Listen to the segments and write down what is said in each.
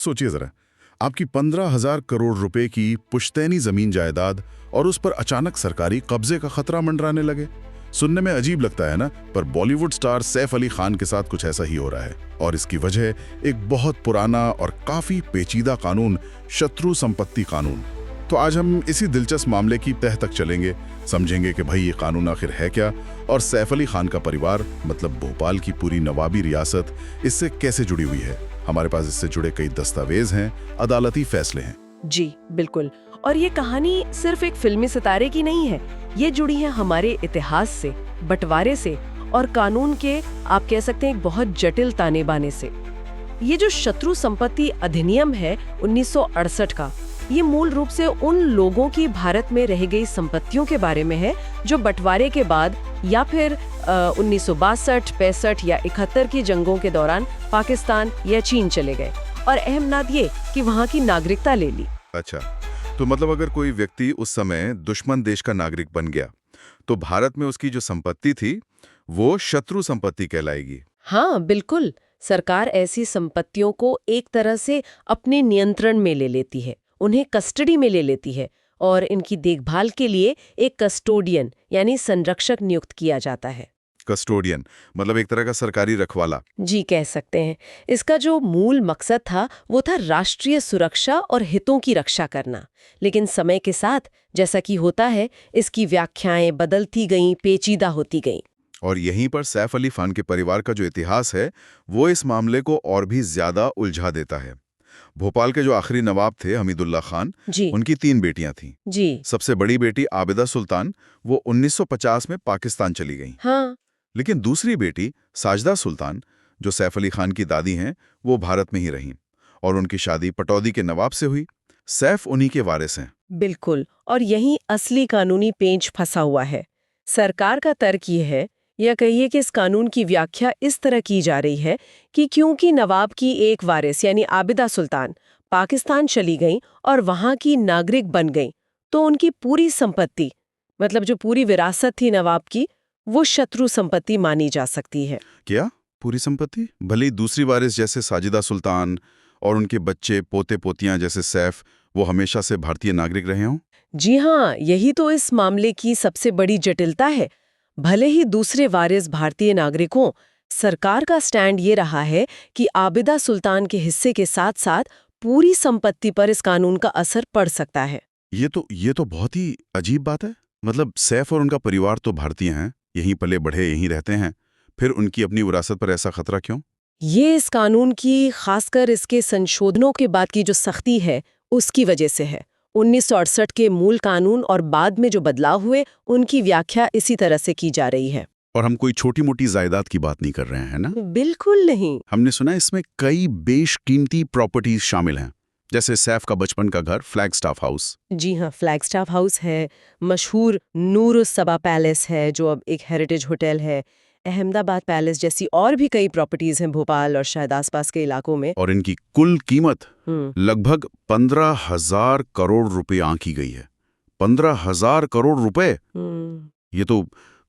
सोचिए जरा, आपकी 15,000 करोड़ रुपए की पुश्तैनी जमीन जायदाद और उस पर अचानक सरकारी कब्जे का खतरा मंडराने लगे। सुनने में अजीब लगता है ना, पर बॉलीवुड स्टार सैफ अली खान के साथ कुछ ऐसा ही हो रहा है। और इसकी वजह एक बहुत पुराना और काफी पेचीदा कानून, शत्रु संपत्ति कानून। तो आज हम इसी दिलचस्प मामले की तह तक चलेंगे, समझेंगे कि भाई ये कानून आखिर है क्या, और सैफ अली खान का परिवार, मतलब भोपाल की पूरी नवाबी रियासत, इससे कैसे जुड़ी हुई है। हमारे पास इससे जुड़े कई दस्तावेज हैं, अदालती फैसले हैं। जी बिल्कुल। और ये कहानी सिर्फ एक फिल्मी सितारे की नहीं है, ये जुड़ी है हमारे इतिहास से, बंटवारे से और कानून के, आप कह सकते हैं, एक बहुत जटिल ताने बाने से। ये जो शत्रु संपत्ति अधिनियम है 1968 का, ये मूल रूप से उन लोगों की भारत में रह गई संपत्तियों के बारे में है जो बंटवारे के बाद या फिर 1962, 65 या 71 की जंगों के दौरान पाकिस्तान या चीन चले गए और अहमनाद ये कि वहाँ की नागरिकता ले ली। अच्छा, तो मतलब अगर कोई व्यक्ति उस समय दुश्मन देश का नागरिक बन गया, तो भारत में उसकी जो संपत्ति थी वो शत्रु संपत्ति कहलाएगी। हाँ बिल्कुल, सरकार ऐसी संपत्तियों को एक तरह से अपने नियंत्रण में ले लेती है, उन्हें कस्टडी में ले लेती है और इनकी देखभाल के लिए एक कस्टोडियन यानी संरक्षक नियुक्त किया जाता है। कस्टोडियन मतलब एक तरह का सरकारी रखवाला। जी कह सकते हैं। इसका जो मूल मकसद था वो था राष्ट्रीय सुरक्षा और हितों की रक्षा करना। लेकिन समय के साथ, जैसा कि होता है, इसकी व्याख्याएं बदलती गईं, पेचीदा होती गईं। और यहीं पर सैफ अली खान के परिवार का जो इतिहास है वो इस मामले को और भी ज्यादा उलझा देता है। भोपाल के जो आखिरी नवाब थे हमीदुल्ला खान, उनकी 3 बेटियां थीं। जी। सबसे बड़ी बेटी आबिदा सुल्तान वो 1950 में पाकिस्तान चली गईं। हाँ। लेकिन दूसरी बेटी साजदा सुल्तान, जो सैफ अली खान की दादी हैं, वो भारत में ही रहीं और उनकी शादी पटौदी के नवाब से हुई। सैफ उन्हीं के वारिस हैं। बिल्कुल, और यहीं असली कानूनी पेंच फंसा हुआ है। सरकार का तर्क ये है, या कहिए कि इस कानून की व्याख्या इस तरह की जा रही है कि क्योंकि नवाब की एक वारिस यानी आबिदा सुल्तान पाकिस्तान चली गईं और वहां की नागरिक बन गईं, तो उनकी पूरी संपत्ति, मतलब जो पूरी विरासत थी नवाब की, वो शत्रु संपत्ति मानी जा सकती है। क्या पूरी संपत्ति? भले ही दूसरी वारिस जैसे साजिदा सुल्तान और उनके बच्चे पोते पोतियां जैसे सैफ वो हमेशा से भारतीय नागरिक रहे हों? जी हाँ, यही तो इस मामले की सबसे बड़ी जटिलता है। भले ही दूसरे वारिस भारतीय नागरिक हों, सरकार का स्टैंड ये रहा है कि आबिदा सुल्तान के हिस्से के साथ साथ पूरी संपत्ति पर इस कानून का असर पड़ सकता है। ये तो बहुत ही अजीब बात है। मतलब सैफ और उनका परिवार तो भारतीय हैं, यहीं पले बढ़े, यहीं रहते हैं, फिर उनकी अपनी विरासत पर ऐसा खतरा क्यों? ये इस कानून की, खासकर इसके संशोधनों के बाद की जो सख्ती है, उसकी वजह से है। 1968 के मूल कानून और बाद में जो बदलाव हुए, उनकी व्याख्या इसी तरह से की जा रही है। और हम कोई छोटी मोटी जायदाद की बात नहीं कर रहे हैं, है ना? बिल्कुल नहीं। हमने सुना इसमें कई बेशकीमती प्रॉपर्टीज शामिल हैं, जैसे सैफ का बचपन का घर फ्लैगस्टाफ हाउस। जी हाँ, फ्लैगस्टाफ हाउस है, मशहूर नूर सबा पैलेस है जो अब एक हेरिटेज होटल है, अहमदाबाद पैलेस जैसी और भी कई प्रॉपर्टीज हैं भोपाल और शायद आसपास के इलाकों में। और इनकी कुल कीमत लगभग 15,000 करोड़ रुपए आंकी गई है। 15,000 करोड़ रुपए, ये तो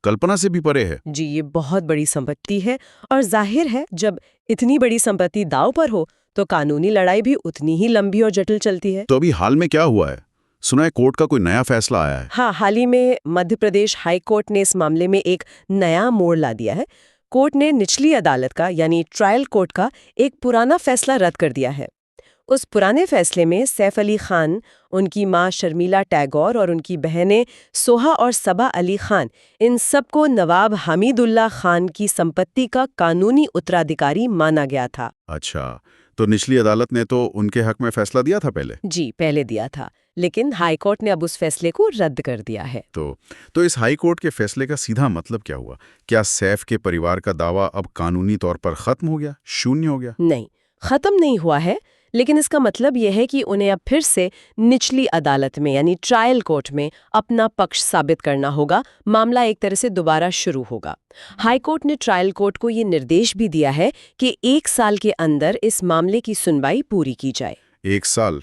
कल्पना से भी परे है। जी, ये बहुत बड़ी संपत्ति है और जाहिर है जब इतनी बड़ी संपत्ति दांव पर हो तो कानूनी लड़ाई भी उतनी ही लंबी और जटिल चलती है। तो अभी हाल में क्या हुआ है? सुना है कोर्ट का कोई नया फैसला आया है। हाँ, हाल ही में मध्य प्रदेश हाई कोर्ट ने इस मामले में एक नया मोड़ ला दिया है। कोर्ट ने निचली अदालत का यानी ट्रायल कोर्ट का एक पुराना फैसला रद्द कर दिया है। उस पुराने फैसले में सैफ अली खान, उनकी मां शर्मिला टैगोर और उनकी बहनें सोहा और सबा अली खान, इन सबको नवाब हमीदुल्ला खान की संपत्ति का कानूनी उत्तराधिकारी माना गया था। अच्छा, तो निचली अदालत ने तो उनके हक में फैसला दिया था पहले? जी, पहले दिया था, लेकिन हाई कोर्ट ने अब उस फैसले को रद्द कर दिया है। तो इस हाई कोर्ट के फैसले का सीधा मतलब क्या हुआ? क्या सैफ के परिवार का दावा अब कानूनी तौर पर खत्म हो गया, शून्य हो गया? नहीं, खत्म नहीं हुआ है, लेकिन इसका मतलब यह है कि उन्हें अब फिर से निचली अदालत में यानी ट्रायल कोर्ट में अपना पक्ष साबित करना होगा। मामला एक तरह से दोबारा शुरू होगा। हाई कोर्ट ने ट्रायल कोर्ट को ये निर्देश भी दिया है कि 1 साल के अंदर इस मामले की सुनवाई पूरी की जाए। 1 साल?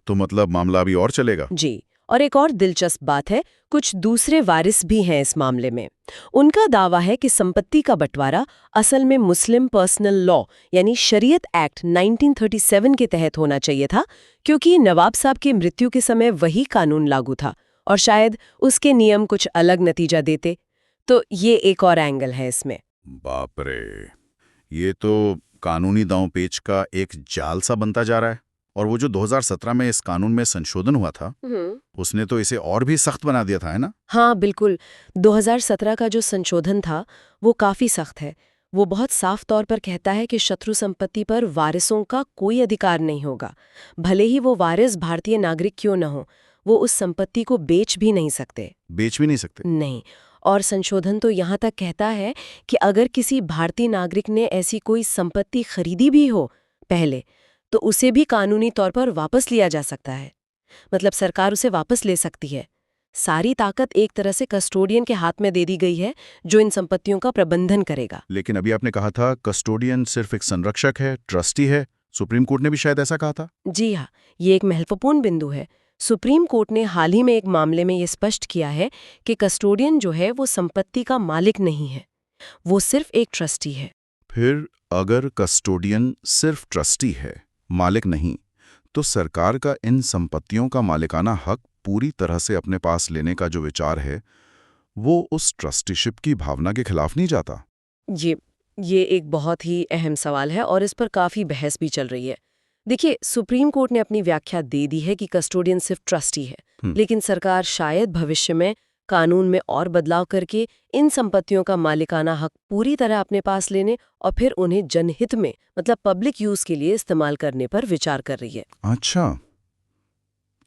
तो मतलब मामला अभी और चलेगा? जी, और एक और दिलचस्प बात है, कुछ दूसरे वारिस भी हैं इस मामले में। उनका दावा है कि संपत्ति का बंटवारा असल में मुस्लिम पर्सनल लॉ यानी शरीयत एक्ट 1937 के तहत होना चाहिए था, क्योंकि नवाब साहब की मृत्यु के समय वही कानून लागू था और शायद उसके नियम कुछ अलग नतीजा देते। तो ये एक और एंगल है इसमें। बाप रे, ये तो कानूनी दांव पेच का एक जाल सा बनता जा रहा है। और वो जो 2017 में इस कानून में संशोधन हुआ था, उसने तो इसे और भी सख्त बना दिया था, है ना? हाँ बिल्कुल, 2017 का जो संशोधन था वो काफी सख्त है। वो बहुत साफ तौर पर कहता है कि शत्रु संपत्ति पर वारिसों का कोई अधिकार नहीं होगा, भले ही वो वारिस भारतीय नागरिक क्यों न हो। वो उस संपत्ति को बेच भी नहीं सकते। बेच भी नहीं सकते? नहीं। और संशोधन तो यहाँ तक कहता है कि अगर किसी भारतीय नागरिक ने ऐसी कोई संपत्ति खरीदी भी हो पहले, तो उसे भी कानूनी तौर पर वापस लिया जा सकता है। मतलब सरकार उसे वापस ले सकती है। सारी ताकत एक तरह से कस्टोडियन के हाथ में दे दी गई है, जो इन संपत्तियों का प्रबंधन करेगा। लेकिन अभी आपने कहा था कस्टोडियन सिर्फ एक संरक्षक है, ट्रस्टी है। सुप्रीम कोर्ट ने भी शायद ऐसा कहा था। जी हाँ, ये एक महत्वपूर्ण बिंदु है। सुप्रीम कोर्ट ने हाल ही में एक मामले में ये स्पष्ट किया है कि कस्टोडियन जो है वो संपत्ति का मालिक नहीं है, वो सिर्फ एक ट्रस्टी है। फिर अगर कस्टोडियन सिर्फ ट्रस्टी है, मालिक नहीं, तो सरकार का इन संपत्तियों का मालिकाना हक पूरी तरह से अपने पास लेने का जो विचार है, वो उस ट्रस्टीशिप की भावना के खिलाफ नहीं जाता? ये एक बहुत ही अहम सवाल है और इस पर काफी बहस भी चल रही है। देखिए, सुप्रीम कोर्ट ने अपनी व्याख्या दे दी है कि कस्टोडियन सिर्फ ट्रस्टी है, लेकिन सरकार शायद भविष्य में कानून में और बदलाव करके इन संपत्तियों का मालिकाना हक पूरी तरह अपने पास लेने और फिर उन्हें जनहित में, मतलब पब्लिक यूज के लिए इस्तेमाल करने पर विचार कर रही है। अच्छा,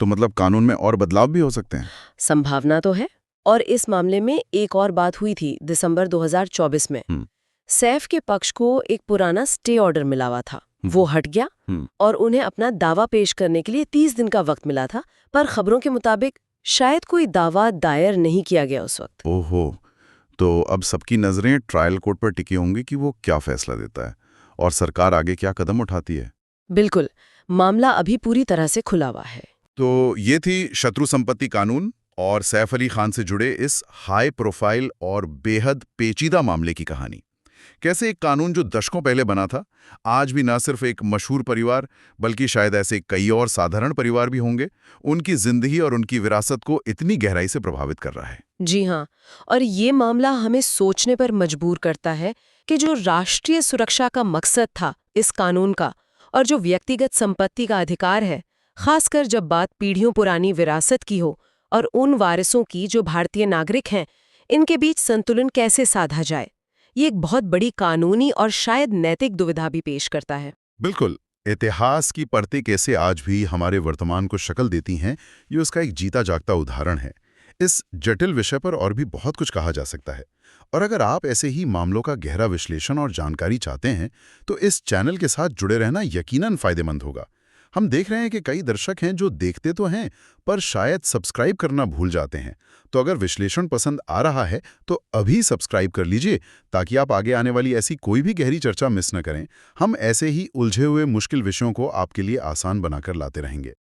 तो मतलब कानून में और बदलाव भी हो सकते हैं? संभावना तो है। और इस मामले में एक और बात हुई थी दिसंबर 2024 में। सैफ के पक्ष को एक पुराना स्टे ऑर्डर मिला हुआ था, वो हट गया और उन्हें अपना दावा पेश करने के लिए 30 दिन का वक्त मिला था, पर खबरों के मुताबिक शायद कोई दावा दायर नहीं किया गया उस वक्त। ओहो, तो अब सबकी नजरें ट्रायल कोर्ट पर टिकी होंगी कि वो क्या फैसला देता है और सरकार आगे क्या कदम उठाती है। बिल्कुल, मामला अभी पूरी तरह से खुला हुआ है। तो ये थी शत्रु संपत्ति कानून और सैफ अली खान से जुड़े इस हाई प्रोफाइल और बेहद पेचीदा मामले की कहानी। कैसे एक कानून जो दशकों पहले बना था, आज भी न सिर्फ एक मशहूर परिवार बल्कि शायद ऐसे कई और साधारण परिवार भी होंगे, उनकी जिंदगी और उनकी विरासत को इतनी गहराई से प्रभावित कर रहा है। जी हाँ, और ये मामला हमें सोचने पर मजबूर करता है कि जो राष्ट्रीय सुरक्षा का मकसद था इस कानून का और जो व्यक्तिगत संपत्ति का अधिकार है, खासकर जब बात पीढ़ियों पुरानी विरासत की हो और उन वारिसों की जो भारतीय नागरिक हैं, इनके बीच संतुलन कैसे साधा जाए, ये एक बहुत बड़ी कानूनी और शायद नैतिक दुविधा भी पेश करता है। बिल्कुल, इतिहास की परतें कैसे आज भी हमारे वर्तमान को शक्ल देती हैं, ये उसका एक जीता जागता उदाहरण है। इस जटिल विषय पर और भी बहुत कुछ कहा जा सकता है, और अगर आप ऐसे ही मामलों का गहरा विश्लेषण और जानकारी चाहते हैं तो इस चैनल के साथ जुड़े रहना यकीनन फायदेमंद होगा। हम देख रहे हैं कि कई दर्शक हैं जो देखते तो हैं पर शायद सब्सक्राइब करना भूल जाते हैं। तो अगर विश्लेषण पसंद आ रहा है तो अभी सब्सक्राइब कर लीजिए ताकि आप आगे आने वाली ऐसी कोई भी गहरी चर्चा मिस न करें। हम ऐसे ही उलझे हुए मुश्किल विषयों को आपके लिए आसान बनाकर लाते रहेंगे।